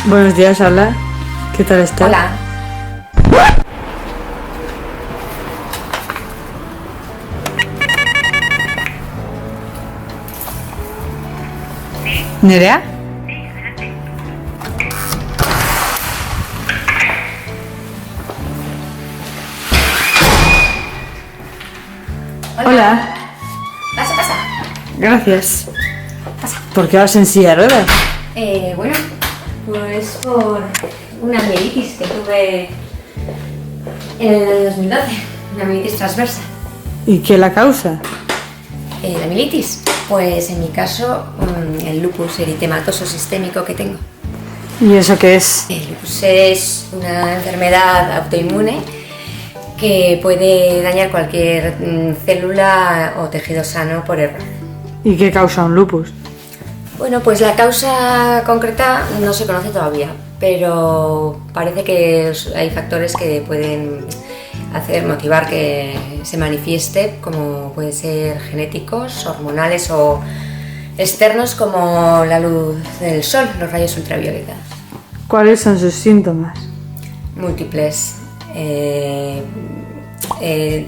Buenos días, Ala. ¿Qué tal estás? Hola. ¿Nerea? Hola. Pasa. Gracias. Pasa. ¿Por qué vas en silla de ruedas? Bueno, pues por una mielitis que tuve en el año 2012, una mielitis transversa. ¿Y qué la causa? La mielitis, pues en mi caso, el lupus eritematoso sistémico que tengo. ¿Y eso qué es? El lupus es una enfermedad autoinmune que puede dañar cualquier célula o tejido sano por error. ¿Y qué causa un lupus? Bueno, pues la causa concreta no se conoce todavía, pero parece que hay factores que pueden motivar que se manifieste, como pueden ser genéticos, hormonales o externos, como la luz del sol, los rayos ultravioletas. ¿Cuáles son sus síntomas? Múltiples. Ten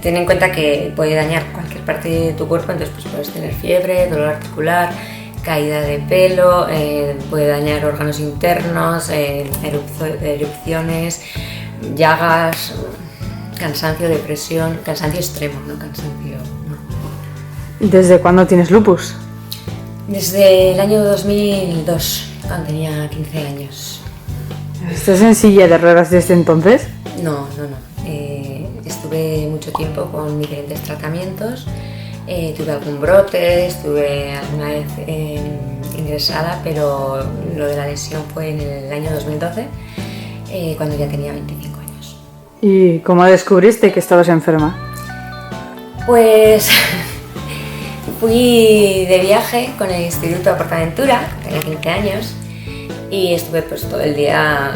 en cuenta que puede dañar cualquier parte de tu cuerpo, entonces pues puedes tener fiebre, dolor articular, caída de pelo, puede dañar órganos internos, erupciones, llagas, cansancio, depresión, cansancio extremo, no cansancio normal. ¿Desde cuándo tienes lupus? Desde el año 2002, cuando tenía 15 años. ¿Estás en silla de ruedas desde entonces? No. Estuve mucho tiempo con diferentes tratamientos. Tuve algún brote, estuve alguna vez ingresada, pero lo de la lesión fue en el año 2012, cuando ya tenía 25 años. ¿Y cómo descubriste que estabas enferma? Pues fui de viaje con el Instituto de Portaventura, tenía 15 años, y estuve pues todo el día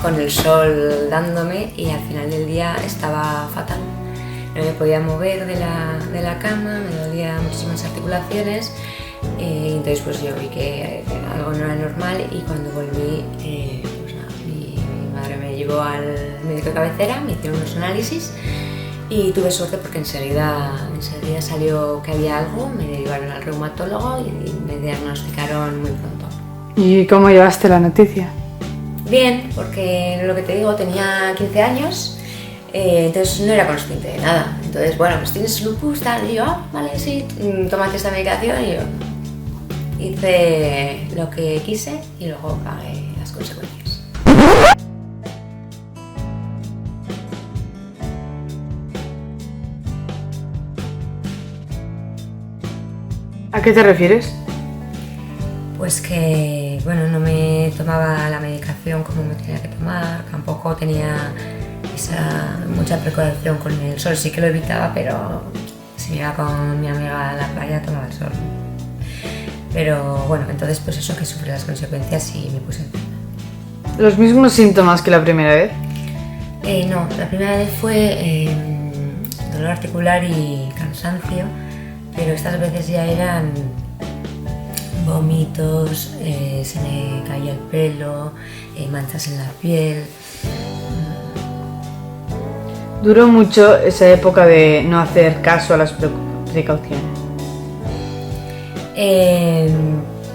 con el sol dándome y al final del día estaba fatal. No me podía mover de la cama, me dolían muchísimas articulaciones, y entonces pues yo vi que algo no era normal y cuando volví, pues nada, mi madre me llevó al médico de cabecera, me hicieron unos análisis y tuve suerte porque enseguida salió que había algo, me derivaron al reumatólogo y me diagnosticaron muy pronto. ¿Y cómo llevaste la noticia? Bien, porque lo que te digo, tenía 15 años, entonces no era consciente de nada. Entonces, bueno, pues tienes lupus, tal, y yo, vale, sí, tómate esta medicación, y yo hice lo que quise y luego pagué las consecuencias. ¿A qué te refieres? Pues que, bueno, no me tomaba la medicación como me tenía que tomar, tampoco tenía mucha precaución con el sol, sí que lo evitaba, pero si me iba con mi amiga a la playa tomaba el sol. Pero bueno, entonces pues eso, que sufrí las consecuencias y me puse enferma. ¿Los mismos síntomas que la primera vez? No, la primera vez fue dolor articular y cansancio, pero estas veces ya eran vómitos, se me caía el pelo, manchas en la piel. Duró mucho esa época de no hacer caso a las precauciones.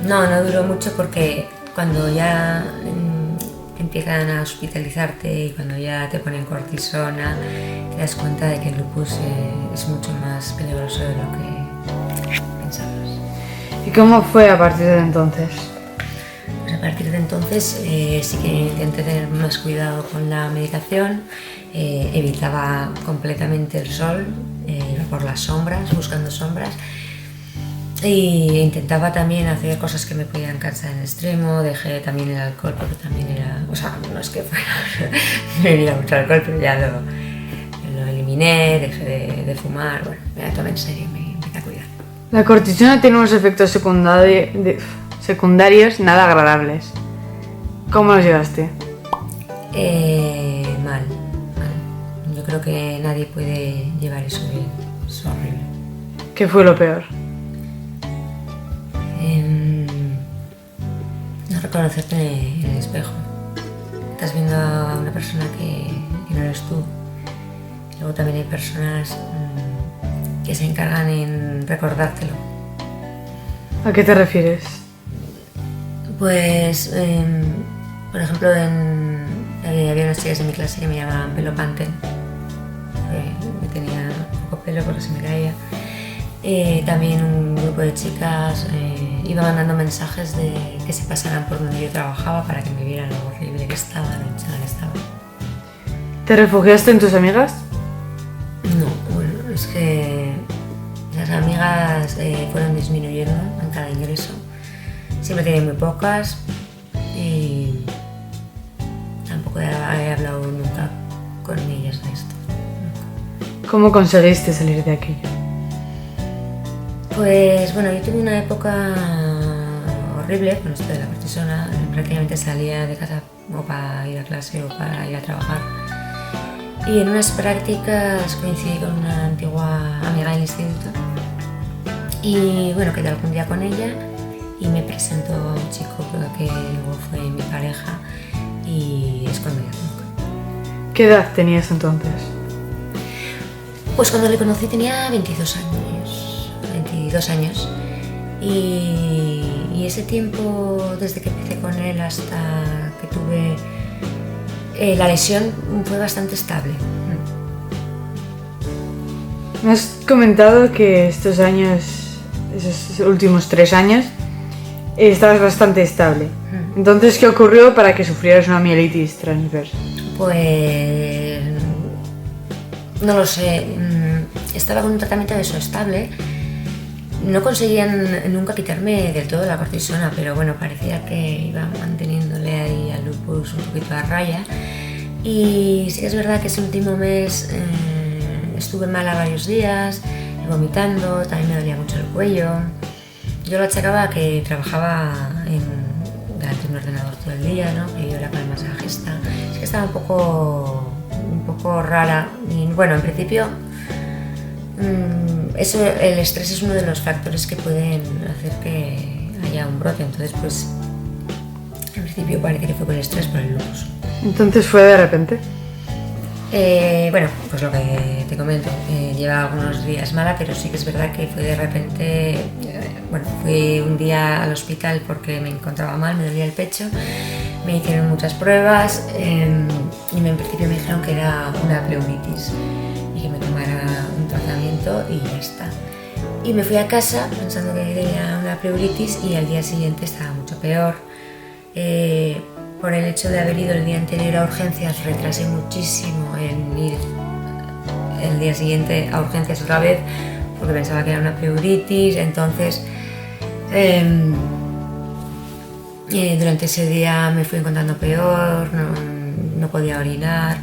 No duró mucho porque cuando ya empiezan a hospitalizarte y cuando ya te ponen cortisona, te das cuenta de que el lupus es mucho más peligroso de lo que pensabas. ¿Y cómo fue a partir de entonces? Pues a partir de entonces sí que intenté tener más cuidado con la medicación, evitaba completamente el sol, iba por las sombras, buscando sombras, y intentaba también hacer cosas que me podían cansar en extremo. Dejé también el alcohol porque también era, o sea, no es que fuera me bebía mucho alcohol, pero ya lo eliminé, dejé de fumar, bueno, me la tomé en serio, me empecé a cuidar. La cortisona tiene unos efectos secundarios nada agradables. ¿Cómo los llevaste? Mal. Yo creo que nadie puede llevar eso bien, es horrible. ¿Qué fue lo peor? No reconocerte en el espejo. espejo. Estás viendo a una persona que no eres tú. Luego también hay personas que se encargan en recordártelo. ¿A qué te refieres? Pues, por ejemplo, había unas chicas en mi clase que me llamaban pelo panten. Me tenía poco pelo porque se me caía. También un grupo de chicas iba mandando mensajes de que se pasaran por donde yo trabajaba para que me vieran lo horrible que estaba, lo hinchada que estaba. ¿Te refugiaste en tus amigas? No, bueno, es que las amigas fueron disminuyendo en cada ingreso. Siempre tenía muy pocas y tampoco he hablado nunca con ellas de esto. Nunca. ¿Cómo conseguiste salir de aquello? Pues bueno, yo tuve una época horrible con esto de la cortisona. Prácticamente salía de casa o para ir a clase o para ir a trabajar. Y en unas prácticas coincidí con una antigua amiga del instituto. Y bueno, quedé algún día con ella y me presentó a un chico que luego fue mi pareja y es cuando ya nunca. ¿Qué edad tenías entonces? Pues cuando le conocí tenía 22 años y ese tiempo, desde que empecé con él hasta que tuve la lesión, fue bastante estable. Me has comentado que estos años, esos últimos 3 años, estabas bastante estable. Entonces, ¿qué ocurrió para que sufrieras una mielitis transversa? Pues no lo sé. Estaba con un tratamiento de eso estable. No conseguían nunca quitarme del todo la cortisona, pero bueno, parecía que iba manteniéndole ahí al lupus un poquito a raya. Y sí que es verdad que ese último mes estuve mala varios días, vomitando, también me dolía mucho el cuello. Yo lo achacaba a que trabajaba delante de un ordenador todo el día, ¿no? Que yo era con el masajista. Es que estaba un poco rara. Y bueno, en principio el estrés es uno de los factores que pueden hacer que haya un brote. Entonces, pues, en principio parece que fue por el estrés, por el lupus. ¿Entonces fue de repente? Bueno, pues lo que te comento, lleva algunos días mala, pero sí que es verdad que fue de repente. Bueno, fui un día al hospital porque me encontraba mal, me dolía el pecho, me hicieron muchas pruebas y en principio me dijeron que era una pleuritis y que me tomara un tratamiento y ya está. Y me fui a casa pensando que era una pleuritis y al día siguiente estaba mucho peor. Por el hecho de haber ido el día anterior a urgencias, retrasé muchísimo en ir el día siguiente a urgencias otra vez porque pensaba que era una pleuritis. Entonces, durante ese día me fui encontrando peor, no podía orinar,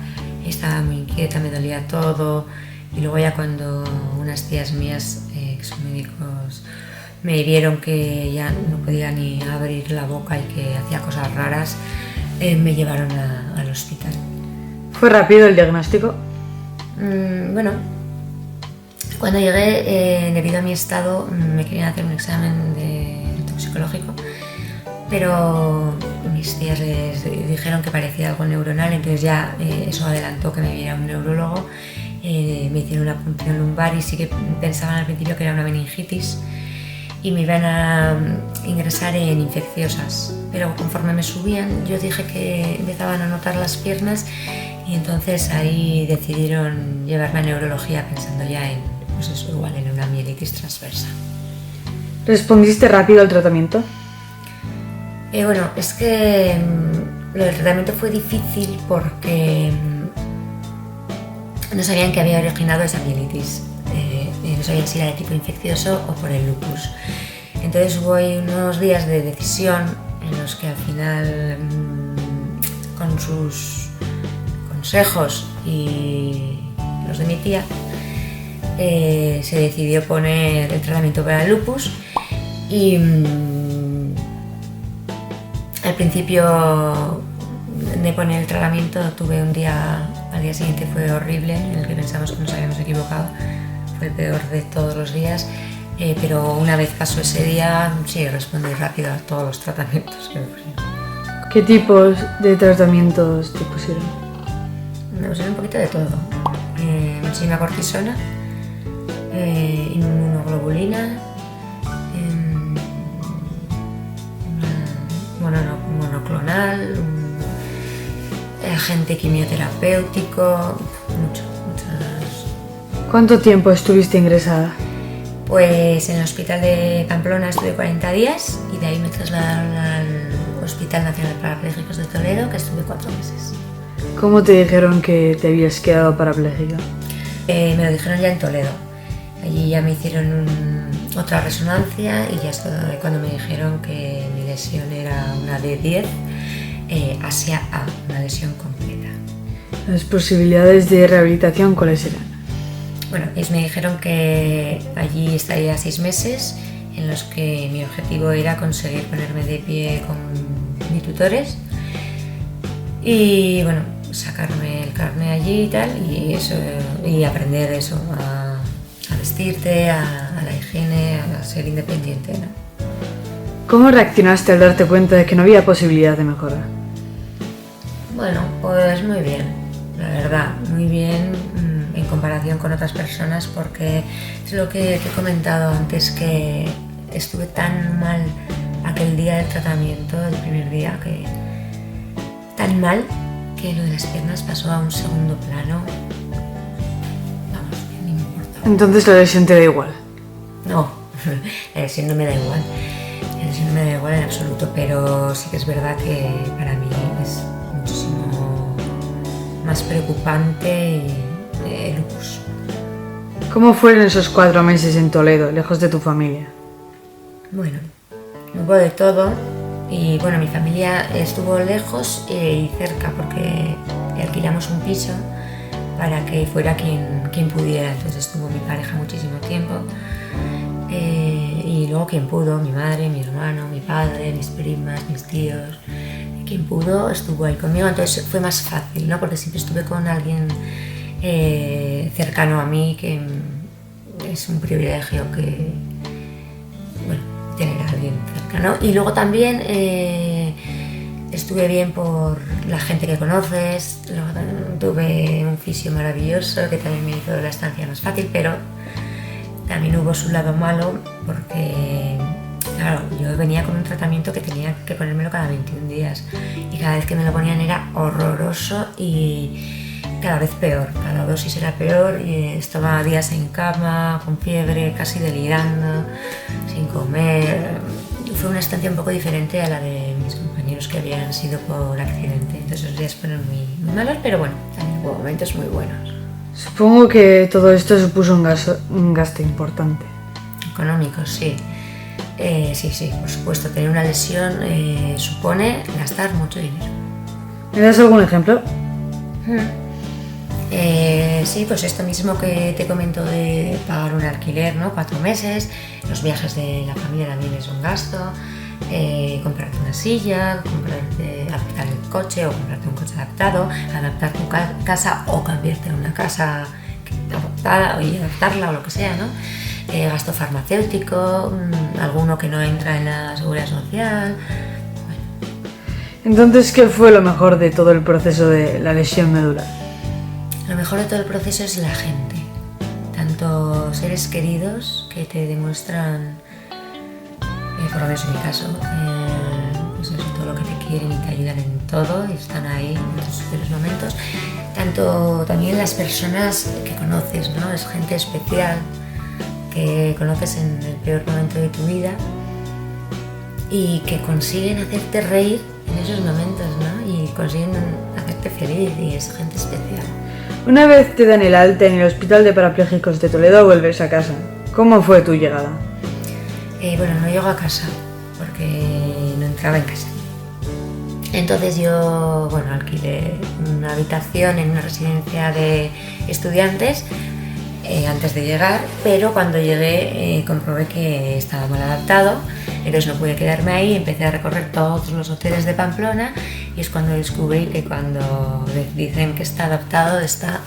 estaba muy inquieta, me dolía todo. Y luego ya cuando unas tías mías, que son médicos, me vieron que ya no podía ni abrir la boca y que hacía cosas raras, me llevaron al hospital. ¿Fue rápido el diagnóstico? Bueno, cuando llegué, debido a mi estado, me querían hacer un examen toxicológico, pero mis tías les dijeron que parecía algo neuronal, entonces ya eso adelantó que me viera un neurólogo. Me hicieron una punción lumbar y sí que pensaban al principio que era una meningitis y me iban a ingresar en infecciosas, pero conforme me subían yo dije que empezaban a notar las piernas y entonces ahí decidieron llevarme a neurología pensando ya en, pues eso, igual en una mielitis transversa. ¿Respondiste rápido al tratamiento? Bueno, es que lo del tratamiento fue difícil porque no sabían qué había originado esa mielitis. No sabían si era de tipo infeccioso o por el lupus. Entonces hubo ahí unos días de decisión en los que al final, con sus consejos y los de mi tía, se decidió poner el tratamiento para el lupus y al principio de poner el tratamiento tuve un día, al día siguiente fue horrible, en el que pensamos que nos habíamos equivocado. Fue el peor de todos los días, pero una vez pasó ese día, sí, respondí rápido a todos los tratamientos que me pusieron. ¿Qué tipos de tratamientos te pusieron? Me pusieron un poquito de todo. Muchísima cortisona, inmunoglobulina, monoclonal, agente quimioterapéutico, muchas. ¿Cuánto tiempo estuviste ingresada? Pues en el hospital de Pamplona estuve 40 días y de ahí me trasladaron al Hospital Nacional de Parapléjicos de Toledo, que estuve 4 meses. ¿Cómo te dijeron que te habías quedado parapléjica? Me lo dijeron ya en Toledo. Allí ya me hicieron otra resonancia y ya es cuando me dijeron que mi lesión era una D10 Asia A, una lesión completa. ¿Las posibilidades de rehabilitación cuáles eran? Bueno, ellos me dijeron que allí estaría 6 meses en los que mi objetivo era conseguir ponerme de pie con mis tutores y bueno, sacarme el carné allí y tal, y aprender eso, a vestirte, a la higiene, a ser independiente, ¿no? ¿Cómo reaccionaste al darte cuenta de que no había posibilidad de mejora? Bueno, pues muy bien, la verdad, muy bien en comparación con otras personas, porque es lo que te he comentado antes, que estuve tan mal aquel día del tratamiento, el primer día, que tan mal que lo de las piernas pasó a un segundo plano. Vamos, que ni me importa. Entonces la lesión te da igual. No, la lesión no me da igual. La lesión no me da igual en absoluto, pero sí que es verdad que para mí es muchísimo más preocupante el lupus. ¿Cómo fueron esos 4 meses en Toledo, lejos de tu familia? Bueno, hubo de todo. Y bueno, mi familia estuvo lejos y cerca porque alquilamos un piso para que fuera quien pudiera. Entonces estuvo mi pareja muchísimo tiempo y luego quien pudo, mi madre, mi hermano, mi padre, mis primas, mis tíos. Quien pudo estuvo ahí conmigo, entonces fue más fácil, ¿no? Porque siempre estuve con alguien cercano a mí, que es un privilegio que, bueno, tener a alguien cercano. Y luego también estuve bien por la gente que conoces. Luego tuve un fisio maravilloso que también me hizo la estancia más fácil, pero también hubo su lado malo porque, claro, yo venía con un tratamiento que tenía que ponérmelo cada 21 días y cada vez que me lo ponían era horroroso y cada vez peor, cada dosis era peor y estaba días en cama, con fiebre, casi delirando, sin comer. Fue una estancia un poco diferente a la de mis compañeros que habían sido por accidente. Entonces los días fueron muy malos, pero bueno, también hubo momentos muy buenos. Supongo que todo esto supuso un gasto importante. Económico, sí. Sí, por supuesto, tener una lesión supone gastar mucho dinero. ¿Me das algún ejemplo? Sí, pues esto mismo que te comento de pagar un alquiler, ¿no? 4 meses, los viajes de la familia también es un gasto, comprarte una silla, adaptar el coche o comprarte un coche adaptado, adaptar tu casa o cambiarte en una casa adaptada y adaptarla o lo que sea, ¿no? Gasto farmacéutico, alguno que no entra en la seguridad social. Bueno. Entonces, ¿qué fue lo mejor de todo el proceso de la lesión medular? Lo mejor de todo el proceso es la gente, tanto seres queridos que te demuestran, por lo menos en mi caso, pues eso, todo lo que te quieren y te ayudan en todo y están ahí en tus peores momentos, tanto también las personas que conoces, ¿no? Es gente especial que conoces en el peor momento de tu vida y que consiguen hacerte reír en esos momentos, ¿no? Y consiguen hacerte feliz y es gente especial. Una vez te dan el alta en el Hospital de Parapléjicos de Toledo, vuelves a casa. ¿Cómo fue tu llegada? Bueno, no llego a casa porque no entraba en casa. Entonces yo, bueno, alquilé una habitación en una residencia de estudiantes antes de llegar, pero cuando llegué comprobé que estaba mal adaptado, entonces no pude quedarme ahí, empecé a recorrer todos los hoteles de Pamplona y es cuando descubrí que cuando dicen que está adaptado, está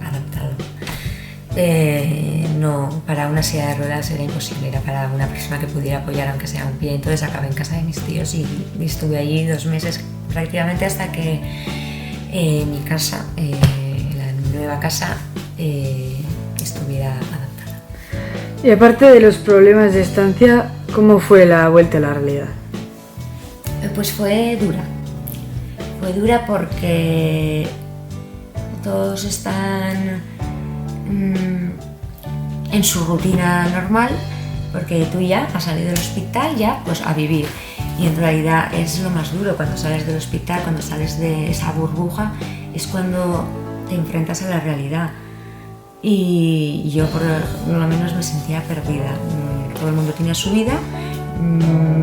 adaptado. no, para una silla de ruedas era imposible, era para una persona que pudiera apoyar aunque sea un pie. Entonces acabé en casa de mis tíos y estuve allí 2 meses prácticamente hasta que mi casa, la nueva casa, estuviera adaptada. Y aparte de los problemas de estancia, ¿cómo fue la vuelta a la realidad? Pues fue dura. Fue dura porque todos están en su rutina normal, porque tú ya has salido del hospital ya pues a vivir, y en realidad es lo más duro cuando sales del hospital, cuando sales de esa burbuja, es cuando te enfrentas a la realidad. Y yo por lo menos me sentía perdida. Todo el mundo tenía su vida,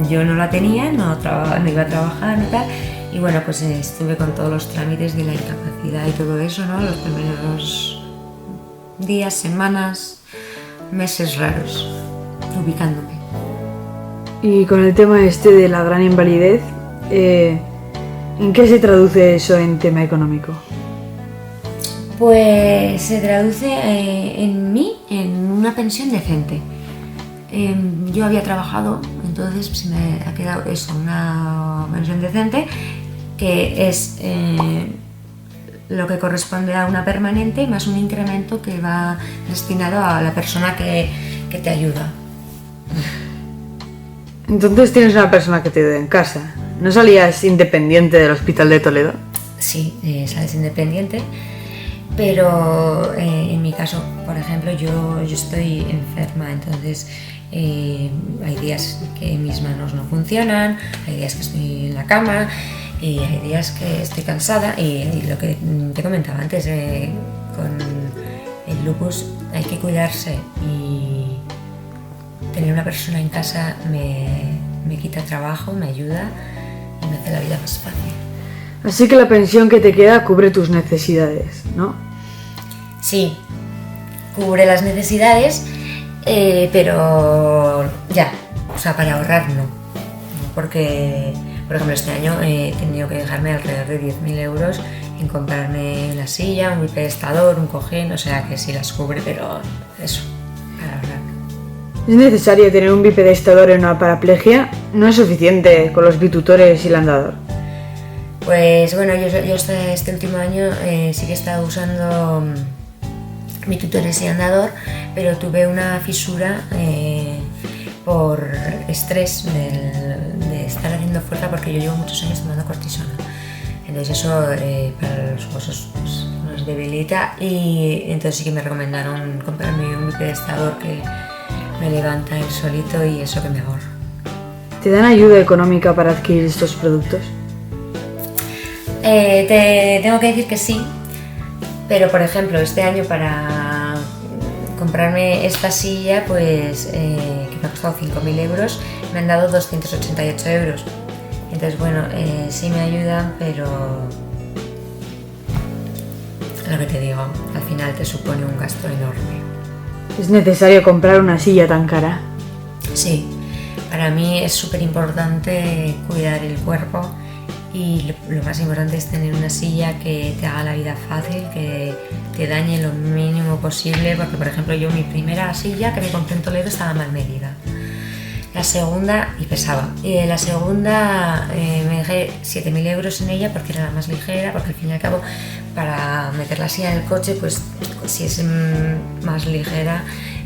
yo no la tenía, no iba a trabajar ni tal. Y bueno, pues estuve con todos los trámites de la incapacidad y todo eso, ¿no? Los primeros días, semanas, meses raros, ubicándome. Y con el tema de la gran invalidez, ¿en qué se traduce eso en tema económico? Pues se traduce en una pensión decente. Yo había trabajado, entonces se me ha quedado eso, una pensión decente, que es lo que corresponde a una permanente más un incremento que va destinado a la persona que te ayuda. Entonces tienes una persona que te ayuda en casa. ¿No salías independiente del hospital de Toledo? Sí, sales independiente, pero en mi caso, por ejemplo, yo estoy enferma, entonces hay días que mis manos no funcionan, hay días que estoy en la cama, y hay días que estoy cansada, y lo que te comentaba antes, con el lupus hay que cuidarse, y tener una persona en casa me quita trabajo, me ayuda y me hace la vida más fácil. Así que la pensión que te queda cubre tus necesidades, ¿no? Sí, cubre las necesidades, pero ya, o sea, para ahorrar no, porque, por ejemplo, este año he tenido que dejarme alrededor de 10.000 euros en comprarme una silla, un bipedestador, un cojín, o sea que sí las cubre, pero eso, para ahorrar. ¿Es necesario tener un bipedestador en una paraplegia? ¿No es suficiente con los bitutores y el andador? Pues bueno, yo este último año sí que he estado usando bitutores y andador, pero tuve una fisura por estrés de estar haciendo fuerza, porque yo llevo muchos años tomando cortisona. Entonces eso para los huesos pues, nos debilita, y entonces sí que me recomendaron comprarme un bipedestador que me levanta él solito y eso que me ahorra. ¿Te dan ayuda económica para adquirir estos productos? Te tengo que decir que sí, pero por ejemplo este año para comprarme esta silla, pues que me ha costado 5.000 euros, me han dado 288 euros. Entonces bueno, sí me ayudan, pero lo que te digo, al final te supone un gasto enorme. ¿Es necesario comprar una silla tan cara? Sí, para mí es súper importante cuidar el cuerpo, y lo más importante es tener una silla que te haga la vida fácil, que te dañe lo mínimo posible, porque por ejemplo yo mi primera silla que me compré en Toledo estaba mal medida. La segunda, y pesaba, la segunda me dejé 7.000 euros en ella porque era la más ligera, porque al fin y al cabo para meter la silla en el coche, pues si es más ligera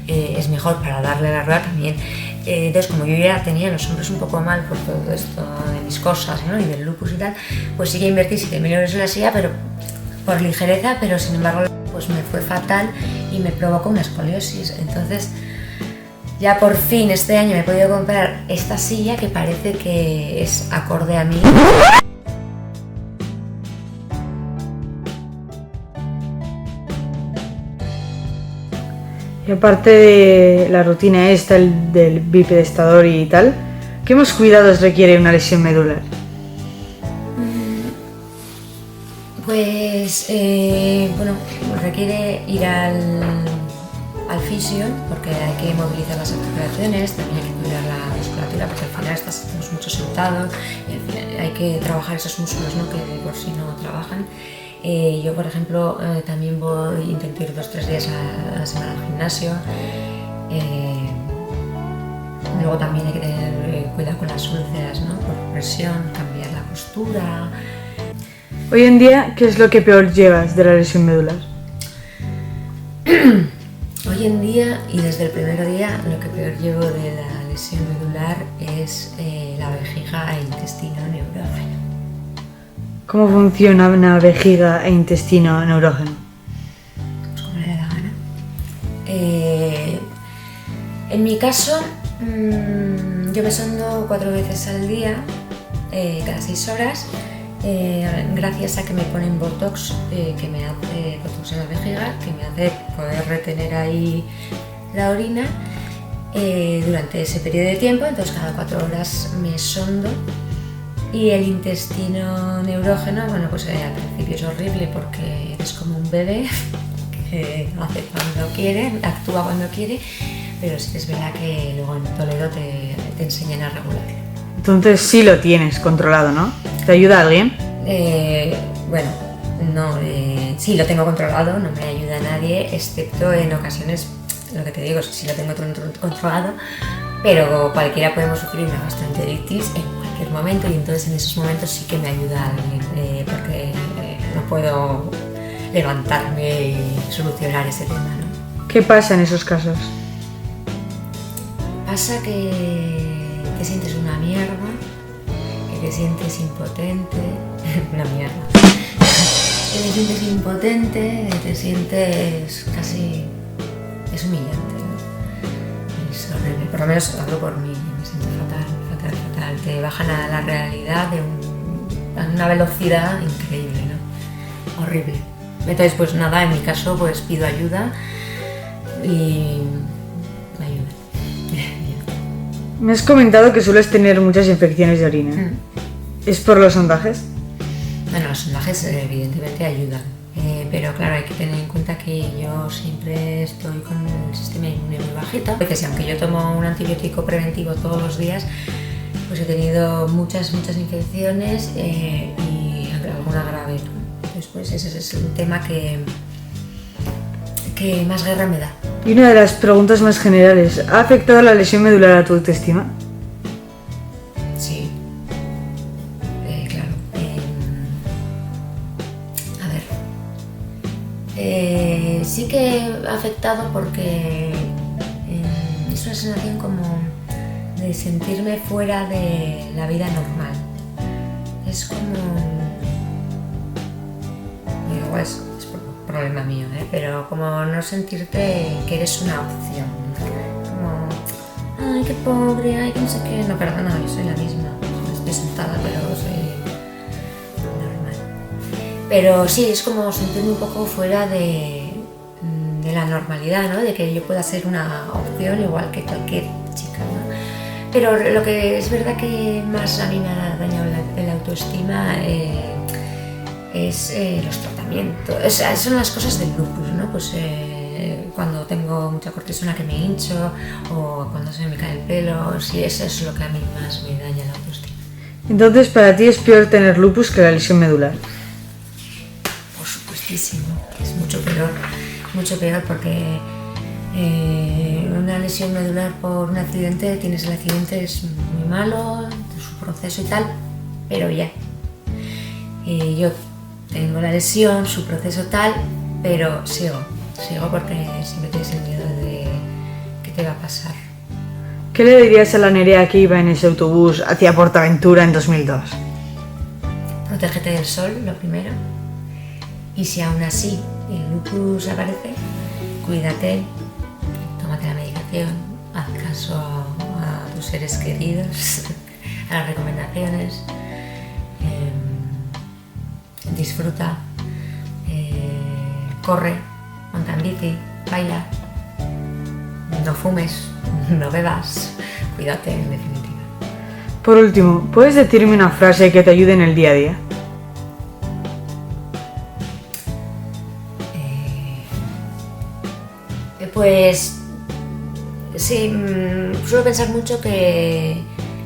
es mejor para darle la rueda también. Entonces como yo ya tenía los hombros un poco mal por todo esto de mis cosas, ¿no? Y del lupus y tal, pues sí que invertí 7.000 euros en la silla, pero por ligereza, pero sin embargo pues me fue fatal y me provocó una escoliosis. Entonces ya por fin este año me he podido comprar esta silla que parece que es acorde a mí. Y aparte de la rutina del bipedestador y tal, ¿qué más cuidados requiere una lesión medular? Pues bueno, requiere ir al fisio, porque hay que movilizar las articulaciones, también hay que cuidar la musculatura, porque al final estamos mucho sentados y al final hay que trabajar esos músculos, ¿no? Que por sí no trabajan. Yo, por ejemplo, también intento ir 2-3 días a la semana al gimnasio. Luego también hay que tener cuidado con las úlceras, ¿no? Por presión, cambiar la postura. Hoy en día, ¿qué es lo que peor llevas de la lesión medular? Hoy en día, y desde el primer día, lo que peor llevo de la lesión medular es la vejiga e intestino neurógeno. ¿Cómo funciona una vejiga e intestino neurógeno? Pues como le dé la gana. En mi caso, yo me sondo 4 veces al día, cada 6 horas, gracias a que me ponen Botox, que me hace Botox en la vejiga, que me hace poder retener ahí la orina durante ese periodo de tiempo. Entonces cada 4 horas me sondo. Y el intestino neurógeno, bueno, pues al principio es horrible porque es como un bebé que hace cuando quiere, actúa cuando quiere, pero sí que es verdad que luego en Toledo te enseñan a regularlo. Entonces sí lo tienes controlado, ¿no? ¿Te ayuda alguien? Bueno, no, sí lo tengo controlado, no me ayuda nadie, excepto en ocasiones, lo que te digo, sí lo tengo controlado, pero cualquiera podemos sufrir una gastroenteritis en cualquier momento, y entonces en esos momentos sí que me ayuda alguien, porque no puedo levantarme y solucionar ese tema, ¿no? ¿Qué pasa en esos casos? Pasa que te sientes una mierda, que te sientes impotente, una mierda, que te sientes impotente, te sientes casi... es humillante, ¿no? Es horrible, por lo menos hablo por mí, me siento fatal, te bajan a la realidad a una velocidad increíble, ¿no? Horrible. Entonces pues nada, en mi caso pues pido ayuda y me ayuda. Me has comentado que sueles tener muchas infecciones de orina. ¿Es por los sondajes? Bueno, los sondajes evidentemente ayudan, pero claro, hay que tener en cuenta que yo siempre estoy con el sistema inmune muy bajito. A veces, aunque yo tomo un antibiótico preventivo todos los días, pues he tenido muchas infecciones y alguna grave, ¿no? Entonces pues ese es un tema que más guerra me da. Y una de las preguntas más generales, ¿ha afectado la lesión medular a tu autoestima? Sí, claro. A ver, sí que ha afectado porque es una sensación como de sentirme fuera de la vida normal. Es como... Igual es problema mío, pero como no sentirte que eres una opción. Como, ay, qué pobre, ay, que no sé qué. No, perdona, yo soy la misma. Estoy sentada, pero soy normal. Pero sí, es como sentirme un poco fuera de la normalidad, ¿no? De que yo pueda ser una opción igual que cualquier chica, ¿no? Pero lo que es verdad que más a mí me ha dañado la autoestima es los tratamientos. O sea, son las cosas del lupus, ¿no? Pues cuando tengo mucha cortisona que me hincho, o cuando se me cae el pelo, sí, eso es lo que a mí más me daña la autoestima. Entonces, para ti es peor tener lupus que la lesión medular. Por supuestísimo, es mucho peor porque una lesión medular por un accidente, tienes el accidente, es muy malo, su proceso y tal, pero ya. Yo tengo la lesión, su proceso tal, pero sigo porque siempre tienes el miedo de qué te va a pasar. ¿Qué le dirías a la Nerea que iba en ese autobús hacia Portaventura en 2002? Protégete del sol, lo primero. Y si aún así el lupus aparece, cuídate, tómate la medicación, haz caso a tus seres queridos, a las recomendaciones, disfruta, corre, monta en bici, baila, no fumes, no bebas, cuídate en definitiva. Por último, ¿puedes decirme una frase que te ayude en el día a día? Pues sí, suelo pensar mucho que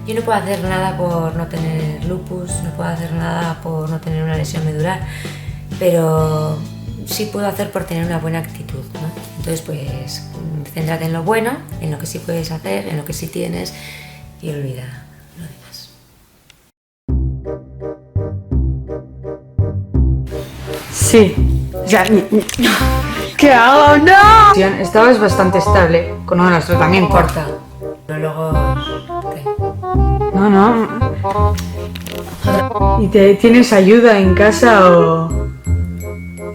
yo no puedo hacer nada por no tener lupus, no puedo hacer nada por no tener una lesión medular, pero sí puedo hacer por tener una buena actitud, ¿no? Entonces, pues, céntrate en lo bueno, en lo que sí puedes hacer, en lo que sí tienes y olvida lo demás. Sí. O sea, ¿qué hago? ¡No! Estabas bastante estable con uno de los No tratamientos. importa. Pero luego... ¿qué? No. ¿Y tienes ayuda en casa o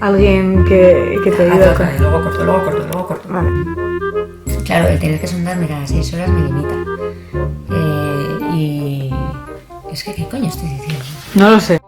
alguien que te ayude con...? Luego corto. Vale. Claro, el tener que sondarme cada 6 horas me limita. Y... es que, ¿qué coño estoy diciendo? No lo sé.